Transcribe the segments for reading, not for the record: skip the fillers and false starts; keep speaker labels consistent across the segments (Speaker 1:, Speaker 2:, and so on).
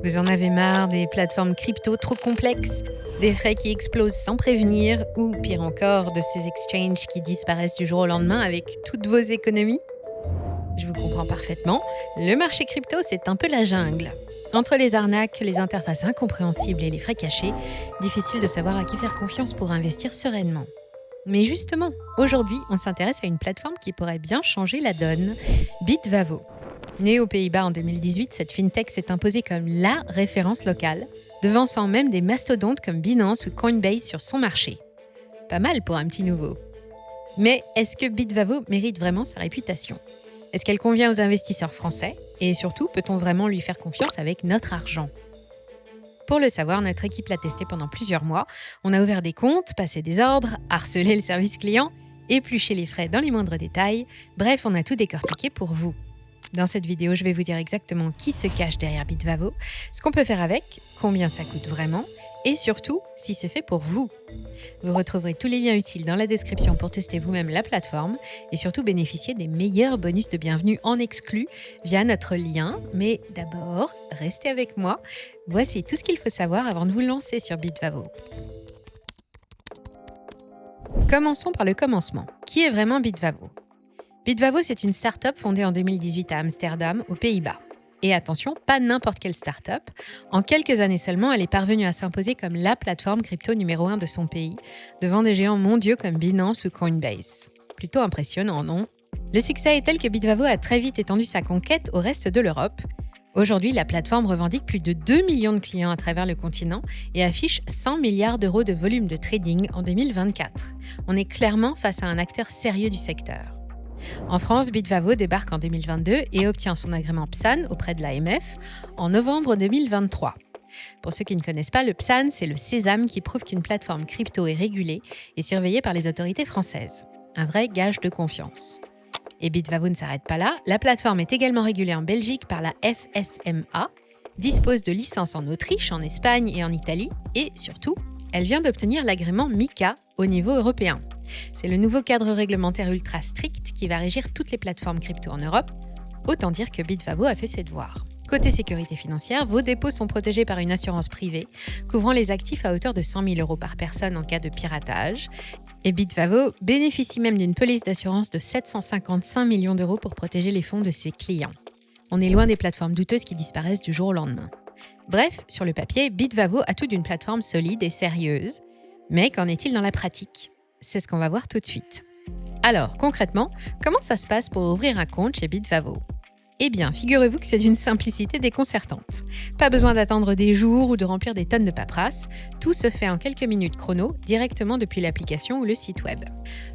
Speaker 1: Vous en avez marre des plateformes crypto trop complexes, des frais qui explosent sans prévenir, ou pire encore, de ces exchanges qui disparaissent du jour au lendemain avec toutes vos économies? Je vous comprends parfaitement, le marché crypto c'est un peu la jungle. Entre les arnaques, les interfaces incompréhensibles et les frais cachés, difficile de savoir à qui faire confiance pour investir sereinement. Mais justement, aujourd'hui, on s'intéresse à une plateforme qui pourrait bien changer la donne, Bitvavo. Née aux Pays-Bas en 2018, cette fintech s'est imposée comme la référence locale, devançant même des mastodontes comme Binance ou Coinbase sur son marché. Pas mal pour un petit nouveau. Mais est-ce que Bitvavo mérite vraiment sa réputation ? Est-ce qu'elle convient aux investisseurs français ? Et surtout, peut-on vraiment lui faire confiance avec notre argent ? Pour le savoir, notre équipe l'a testé pendant plusieurs mois. On a ouvert des comptes, passé des ordres, harcelé le service client, épluché les frais dans les moindres détails. Bref, on a tout décortiqué pour vous. Dans cette vidéo, je vais vous dire exactement qui se cache derrière Bitvavo, ce qu'on peut faire avec, combien ça coûte vraiment, et surtout, si c'est fait pour vous. Vous retrouverez tous les liens utiles dans la description pour tester vous-même la plateforme et surtout bénéficier des meilleurs bonus de bienvenue en exclu via notre lien. Mais d'abord, restez avec moi. Voici tout ce qu'il faut savoir avant de vous lancer sur Bitvavo. Commençons par le commencement. Qui est vraiment Bitvavo ? Bitvavo, c'est une start-up fondée en 2018 à Amsterdam, aux Pays-Bas. Et attention, pas n'importe quelle start-up. En quelques années seulement, elle est parvenue à s'imposer comme la plateforme crypto numéro 1 de son pays, devant des géants mondiaux comme Binance ou Coinbase. Plutôt impressionnant, non ? Le succès est tel que Bitvavo a très vite étendu sa conquête au reste de l'Europe. Aujourd'hui, la plateforme revendique plus de 2 millions de clients à travers le continent et affiche 100 milliards d'euros de volume de trading en 2024. On est clairement face à un acteur sérieux du secteur. En France, Bitvavo débarque en 2022 et obtient son agrément PSAN auprès de l'AMF en novembre 2023. Pour ceux qui ne connaissent pas, le PSAN, c'est le sésame qui prouve qu'une plateforme crypto est régulée et surveillée par les autorités françaises. Un vrai gage de confiance. Et Bitvavo ne s'arrête pas là, la plateforme est également régulée en Belgique par la FSMA, dispose de licences en Autriche, en Espagne et en Italie, et surtout, elle vient d'obtenir l'agrément MiCA au niveau européen. C'est le nouveau cadre réglementaire ultra strict qui va régir toutes les plateformes crypto en Europe. Autant dire que Bitvavo a fait ses devoirs. Côté sécurité financière, vos dépôts sont protégés par une assurance privée, couvrant les actifs à hauteur de 100 000 € par personne en cas de piratage. Et Bitvavo bénéficie même d'une police d'assurance de 755 millions d'euros pour protéger les fonds de ses clients. On est loin des plateformes douteuses qui disparaissent du jour au lendemain. Bref, sur le papier, Bitvavo a tout d'une plateforme solide et sérieuse. Mais qu'en est-il dans la pratique ? C'est ce qu'on va voir tout de suite. Alors, concrètement, comment ça se passe pour ouvrir un compte chez Bitvavo ? Eh bien, figurez-vous que c'est d'une simplicité déconcertante. Pas besoin d'attendre des jours ou de remplir des tonnes de paperasse. Tout se fait en quelques minutes chrono, directement depuis l'application ou le site web.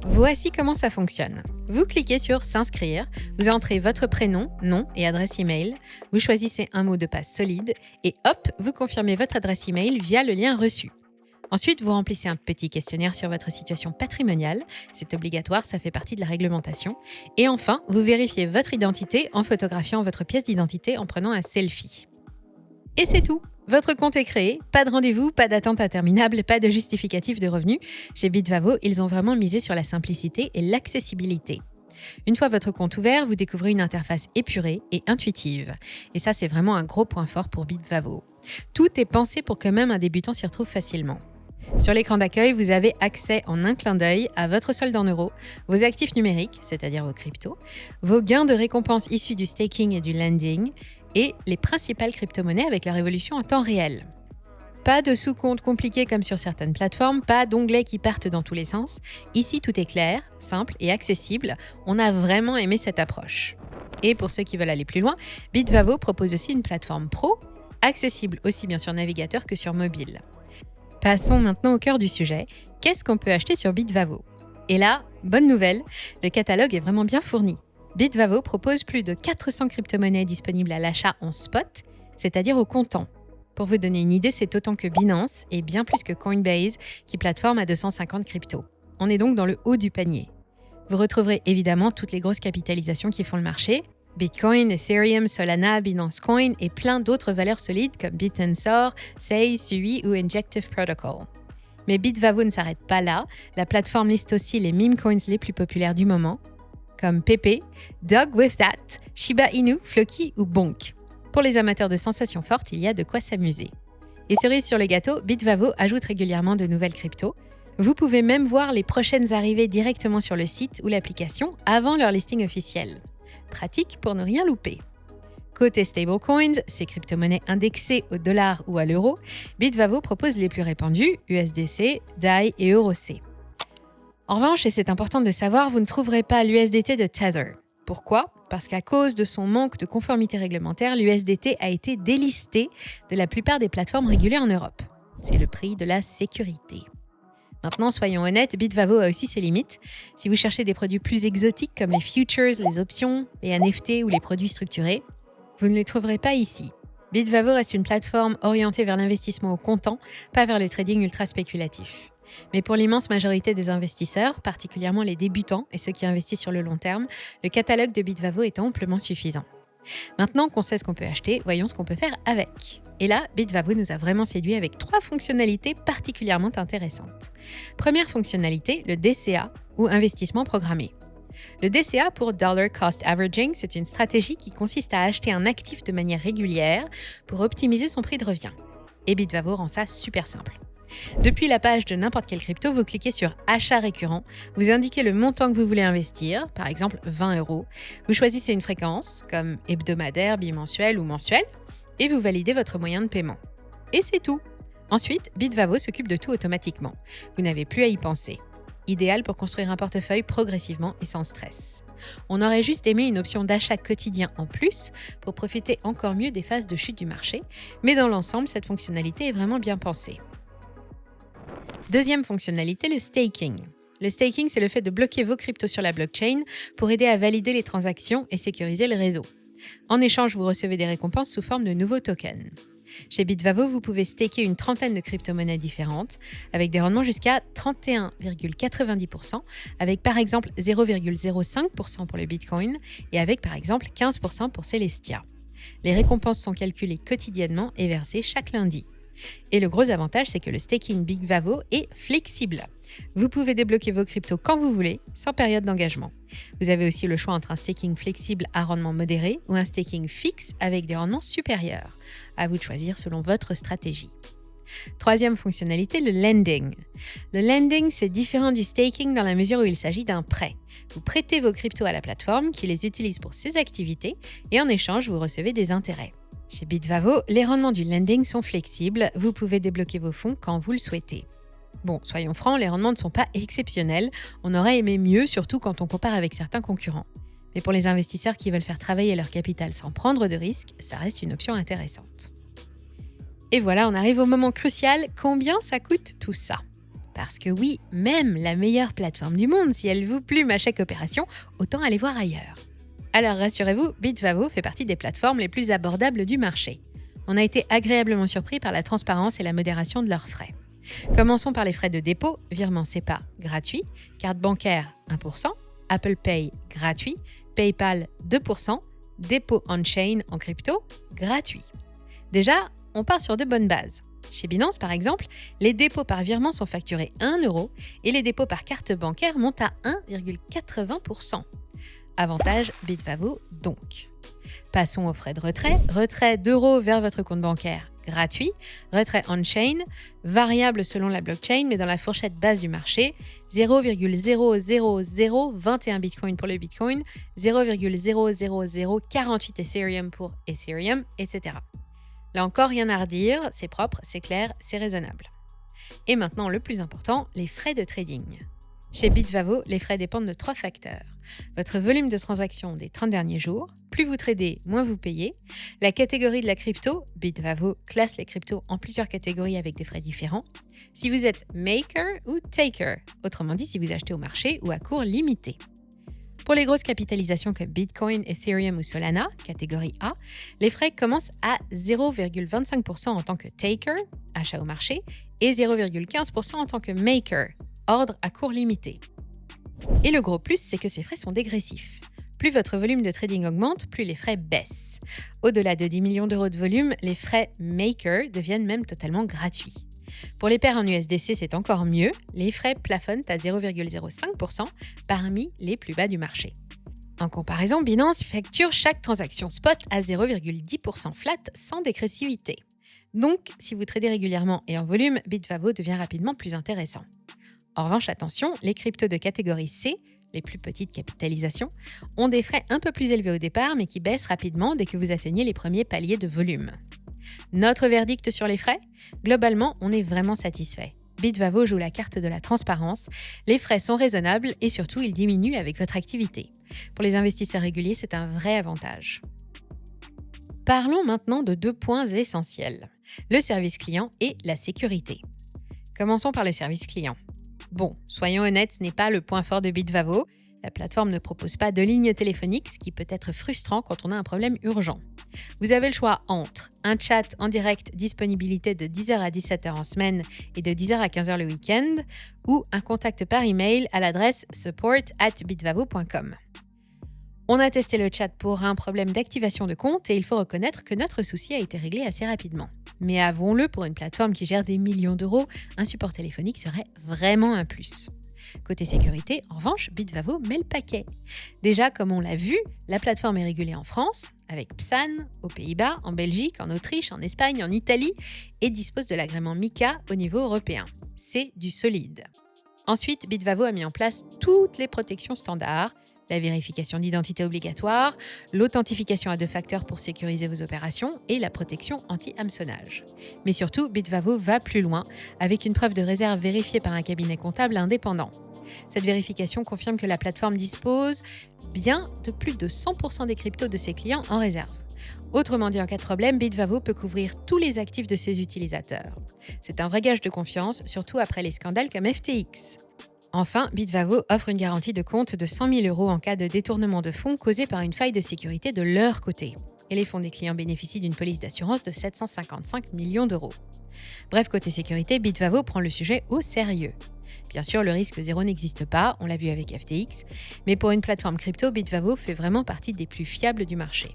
Speaker 1: Voici comment ça fonctionne. Vous cliquez sur « S'inscrire », vous entrez votre prénom, nom et adresse email, vous choisissez un mot de passe solide et hop, vous confirmez votre adresse email via le lien reçu. Ensuite, vous remplissez un petit questionnaire sur votre situation patrimoniale. C'est obligatoire, ça fait partie de la réglementation. Et enfin, vous vérifiez votre identité en photographiant votre pièce d'identité en prenant un selfie. Et c'est tout. Votre compte est créé. Pas de rendez-vous, pas d'attente interminable, pas de justificatif de revenus. Chez Bitvavo, ils ont vraiment misé sur la simplicité et l'accessibilité. Une fois votre compte ouvert, vous découvrez une interface épurée et intuitive. Et ça, c'est vraiment un gros point fort pour Bitvavo. Tout est pensé pour que même un débutant s'y retrouve facilement. Sur l'écran d'accueil, vous avez accès en un clin d'œil à votre solde en euros, vos actifs numériques, c'est-à-dire vos cryptos, vos gains de récompense issus du staking et du lending, et les principales crypto-monnaies avec leur évolution en temps réel. Pas de sous-comptes compliqués comme sur certaines plateformes, pas d'onglets qui partent dans tous les sens. Ici, tout est clair, simple et accessible. On a vraiment aimé cette approche. Et pour ceux qui veulent aller plus loin, Bitvavo propose aussi une plateforme pro, accessible aussi bien sur navigateur que sur mobile. Passons maintenant au cœur du sujet. Qu'est-ce qu'on peut acheter sur Bitvavo ? Et là, bonne nouvelle, le catalogue est vraiment bien fourni. Bitvavo propose plus de 400 crypto-monnaies disponibles à l'achat en spot, c'est-à-dire au comptant. Pour vous donner une idée, c'est autant que Binance et bien plus que Coinbase, qui plateforme à 250 cryptos. On est donc dans le haut du panier. Vous retrouverez évidemment toutes les grosses capitalisations qui font le marché, Bitcoin, Ethereum, Solana, Binance Coin et plein d'autres valeurs solides comme Bit&Sor, Sei, Sui ou Injective Protocol. Mais Bitvavo ne s'arrête pas là. La plateforme liste aussi les meme coins les plus populaires du moment, comme Pepe, Dog with That, Shiba Inu, Floki ou Bonk. Pour les amateurs de sensations fortes, il y a de quoi s'amuser. Et cerise sur le gâteau, Bitvavo ajoute régulièrement de nouvelles cryptos. Vous pouvez même voir les prochaines arrivées directement sur le site ou l'application avant leur listing officiel. Pratique pour ne rien louper. Côté stablecoins, ces crypto-monnaies indexées au dollar ou à l'euro, Bitvavo propose les plus répandus, USDC, DAI et EURC. En revanche, et c'est important de savoir, vous ne trouverez pas l'USDT de Tether. Pourquoi ? Parce qu'à cause de son manque de conformité réglementaire, l'USDT a été délisté de la plupart des plateformes régulées en Europe. C'est le prix de la sécurité. Maintenant, soyons honnêtes, Bitvavo a aussi ses limites. Si vous cherchez des produits plus exotiques comme les futures, les options, les NFT ou les produits structurés, vous ne les trouverez pas ici. Bitvavo reste une plateforme orientée vers l'investissement au comptant, pas vers le trading ultra spéculatif. Mais pour l'immense majorité des investisseurs, particulièrement les débutants et ceux qui investissent sur le long terme, le catalogue de Bitvavo est amplement suffisant. Maintenant qu'on sait ce qu'on peut acheter, voyons ce qu'on peut faire avec. Et là, Bitvavo nous a vraiment séduit avec 3 fonctionnalités particulièrement intéressantes. Première fonctionnalité, le DCA ou investissement programmé. Le DCA pour Dollar Cost Averaging, c'est une stratégie qui consiste à acheter un actif de manière régulière pour optimiser son prix de revient. Et Bitvavo rend ça super simple. Depuis la page de n'importe quelle crypto, vous cliquez sur « Achat récurrent », vous indiquez le montant que vous voulez investir, par exemple 20 €. Vous choisissez une fréquence, comme hebdomadaire, bimensuel ou mensuel, et vous validez votre moyen de paiement. Et c'est tout. Ensuite, Bitvavo s'occupe de tout automatiquement. Vous n'avez plus à y penser. Idéal pour construire un portefeuille progressivement et sans stress. On aurait juste aimé une option d'achat quotidien en plus pour profiter encore mieux des phases de chute du marché, mais dans l'ensemble, cette fonctionnalité est vraiment bien pensée. Deuxième fonctionnalité, le staking. Le staking, c'est le fait de bloquer vos cryptos sur la blockchain pour aider à valider les transactions et sécuriser le réseau. En échange, vous recevez des récompenses sous forme de nouveaux tokens. Chez Bitvavo, vous pouvez staker une trentaine de crypto-monnaies différentes avec des rendements jusqu'à 31,90%, avec par exemple 0,05% pour le Bitcoin et avec par exemple 15% pour Celestia. Les récompenses sont calculées quotidiennement et versées chaque lundi. Et le gros avantage, c'est que le staking Bitvavo est flexible. Vous pouvez débloquer vos cryptos quand vous voulez, sans période d'engagement. Vous avez aussi le choix entre un staking flexible à rendement modéré ou un staking fixe avec des rendements supérieurs. À vous de choisir selon votre stratégie. Troisième fonctionnalité, le lending. Le lending, c'est différent du staking dans la mesure où il s'agit d'un prêt. Vous prêtez vos cryptos à la plateforme qui les utilise pour ses activités et en échange, vous recevez des intérêts. Chez Bitvavo, les rendements du lending sont flexibles, vous pouvez débloquer vos fonds quand vous le souhaitez. Bon, soyons francs, les rendements ne sont pas exceptionnels, on aurait aimé mieux, surtout quand on compare avec certains concurrents. Mais pour les investisseurs qui veulent faire travailler leur capital sans prendre de risques, ça reste une option intéressante. Et voilà, on arrive au moment crucial, combien ça coûte tout ça ? Parce que oui, même la meilleure plateforme du monde, si elle vous plume à chaque opération, autant aller voir ailleurs. Alors rassurez-vous, Bitvavo fait partie des plateformes les plus abordables du marché. On a été agréablement surpris par la transparence et la modération de leurs frais. Commençons par les frais de dépôt, virement SEPA gratuit, carte bancaire 1%, Apple Pay gratuit, PayPal 2%, dépôt on-chain en crypto gratuit. Déjà, on part sur de bonnes bases. Chez Binance, par exemple, les dépôts par virement sont facturés 1 € et les dépôts par carte bancaire montent à 1,80%. Avantage Bitvavo donc. Passons aux frais de retrait. Retrait d'euros vers votre compte bancaire gratuit. Retrait on-chain, variable selon la blockchain, mais dans la fourchette basse du marché. 0,00021 Bitcoin pour le Bitcoin, 0,00048 Ethereum pour Ethereum, etc. Là encore, rien à redire, c'est propre, c'est clair, c'est raisonnable. Et maintenant, le plus important, les frais de trading. Chez Bitvavo, les frais dépendent de 3 facteurs. Votre volume de transaction des 30 derniers jours, plus vous tradez, moins vous payez. La catégorie de la crypto, Bitvavo classe les cryptos en plusieurs catégories avec des frais différents. Si vous êtes maker ou taker, autrement dit si vous achetez au marché ou à cours limité. Pour les grosses capitalisations comme Bitcoin, Ethereum ou Solana, catégorie A, les frais commencent à 0,25% en tant que taker, achat au marché, et 0,15% en tant que maker, ordre à cours limité. Et le gros plus, c'est que ces frais sont dégressifs. Plus votre volume de trading augmente, plus les frais baissent. Au-delà de 10 millions d'euros de volume, les frais maker deviennent même totalement gratuits. Pour les paires en USDC, c'est encore mieux. Les frais plafonnent à 0,05% parmi les plus bas du marché. En comparaison, Binance facture chaque transaction spot à 0,10% flat sans dégressivité. Donc, si vous tradez régulièrement et en volume, Bitvavo devient rapidement plus intéressant. En revanche, attention, les cryptos de catégorie C, les plus petites capitalisations, ont des frais un peu plus élevés au départ, mais qui baissent rapidement dès que vous atteignez les premiers paliers de volume. Notre verdict sur les frais ? Globalement, on est vraiment satisfait. Bitvavo joue la carte de la transparence, les frais sont raisonnables et surtout, ils diminuent avec votre activité. Pour les investisseurs réguliers, c'est un vrai avantage. Parlons maintenant de 2 points essentiels, le service client et la sécurité. Commençons par le service client. Bon, soyons honnêtes, ce n'est pas le point fort de Bitvavo. La plateforme ne propose pas de ligne téléphonique, ce qui peut être frustrant quand on a un problème urgent. Vous avez le choix entre un chat en direct, disponibilité de 10h à 17h en semaine et de 10h à 15h le week-end, ou un contact par email à l'adresse support@bitvavo.com. On a testé le chat pour un problème d'activation de compte et il faut reconnaître que notre souci a été réglé assez rapidement. Mais avouons-le, pour une plateforme qui gère des millions d'euros, un support téléphonique serait vraiment un plus. Côté sécurité, en revanche, Bitvavo met le paquet. Déjà, comme on l'a vu, la plateforme est régulée en France, avec PSAN, aux Pays-Bas, en Belgique, en Autriche, en Espagne, en Italie, et dispose de l'agrément MiCA au niveau européen. C'est du solide. Ensuite, Bitvavo a mis en place toutes les protections standards, la vérification d'identité obligatoire, l'authentification à 2 facteurs pour sécuriser vos opérations et la protection anti-hameçonnage. Mais surtout, Bitvavo va plus loin avec une preuve de réserve vérifiée par un cabinet comptable indépendant. Cette vérification confirme que la plateforme dispose bien de plus de 100% des cryptos de ses clients en réserve. Autrement dit, en cas de problème, Bitvavo peut couvrir tous les actifs de ses utilisateurs. C'est un vrai gage de confiance, surtout après les scandales comme FTX. Enfin, Bitvavo offre une garantie de compte de 100 000 € en cas de détournement de fonds causé par une faille de sécurité de leur côté. Et les fonds des clients bénéficient d'une police d'assurance de 755 millions d'euros. Bref, côté sécurité, Bitvavo prend le sujet au sérieux. Bien sûr, le risque zéro n'existe pas, on l'a vu avec FTX, mais pour une plateforme crypto, Bitvavo fait vraiment partie des plus fiables du marché.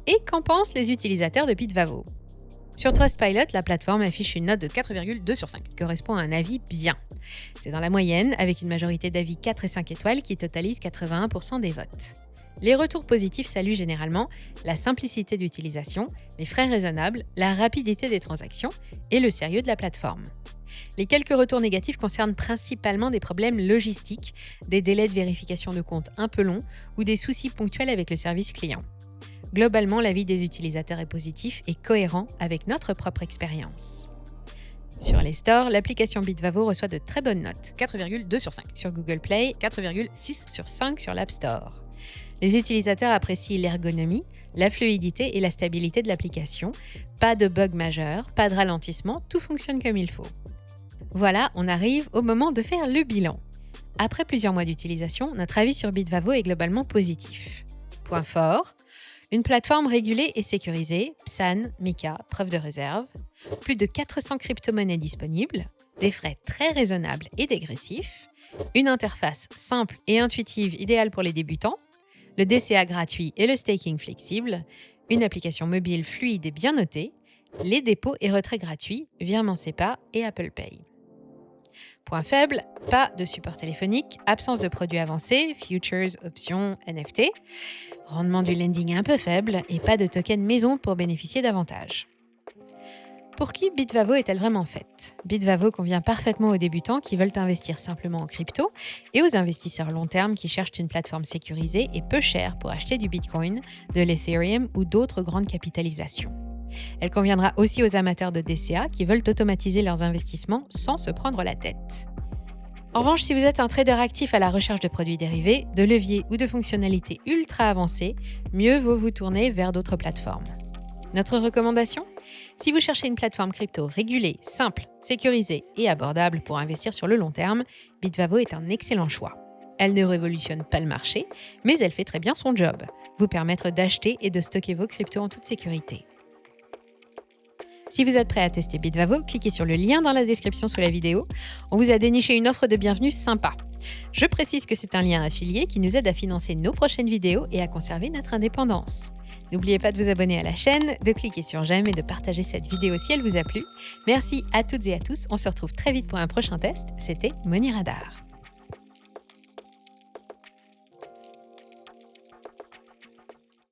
Speaker 1: Et qu'en pensent les utilisateurs de Bitvavo ? Sur Trustpilot, la plateforme affiche une note de 4,2 sur 5, qui correspond à un avis bien. C'est dans la moyenne, avec une majorité d'avis 4 et 5 étoiles qui totalise 81% des votes. Les retours positifs saluent généralement la simplicité d'utilisation, les frais raisonnables, la rapidité des transactions et le sérieux de la plateforme. Les quelques retours négatifs concernent principalement des problèmes logistiques, des délais de vérification de compte un peu longs ou des soucis ponctuels avec le service client. Globalement, l'avis des utilisateurs est positif et cohérent avec notre propre expérience. Sur les stores, l'application Bitvavo reçoit de très bonnes notes, 4,2 sur 5 sur Google Play, 4,6 sur 5 sur l'App Store. Les utilisateurs apprécient l'ergonomie, la fluidité et la stabilité de l'application. Pas de bug majeur, pas de ralentissement, tout fonctionne comme il faut. Voilà, on arrive au moment de faire le bilan. Après plusieurs mois d'utilisation, notre avis sur Bitvavo est globalement positif. Point fort, une plateforme régulée et sécurisée, PSAN, MiCA, preuve de réserve, plus de 400 crypto-monnaies disponibles, des frais très raisonnables et dégressifs, une interface simple et intuitive idéale pour les débutants, le DCA gratuit et le staking flexible, une application mobile fluide et bien notée, les dépôts et retraits gratuits, virement SEPA et Apple Pay. Point faible, pas de support téléphonique, absence de produits avancés, futures, options, NFT, rendement du lending un peu faible et pas de token maison pour bénéficier d'avantages. Pour qui Bitvavo est-elle vraiment faite ? Bitvavo convient parfaitement aux débutants qui veulent investir simplement en crypto et aux investisseurs long terme qui cherchent une plateforme sécurisée et peu chère pour acheter du Bitcoin, de l'Ethereum ou d'autres grandes capitalisations. Elle conviendra aussi aux amateurs de DCA qui veulent automatiser leurs investissements sans se prendre la tête. En revanche, si vous êtes un trader actif à la recherche de produits dérivés, de leviers ou de fonctionnalités ultra avancées, mieux vaut vous tourner vers d'autres plateformes. Notre recommandation ? Si vous cherchez une plateforme crypto régulée, simple, sécurisée et abordable pour investir sur le long terme, Bitvavo est un excellent choix. Elle ne révolutionne pas le marché, mais elle fait très bien son job, vous permettre d'acheter et de stocker vos cryptos en toute sécurité. Si vous êtes prêt à tester Bitvavo, cliquez sur le lien dans la description sous la vidéo. On vous a déniché une offre de bienvenue sympa. Je précise que c'est un lien affilié qui nous aide à financer nos prochaines vidéos et à conserver notre indépendance. N'oubliez pas de vous abonner à la chaîne, de cliquer sur j'aime et de partager cette vidéo si elle vous a plu. Merci à toutes et à tous. On se retrouve très vite pour un prochain test. C'était Money Radar.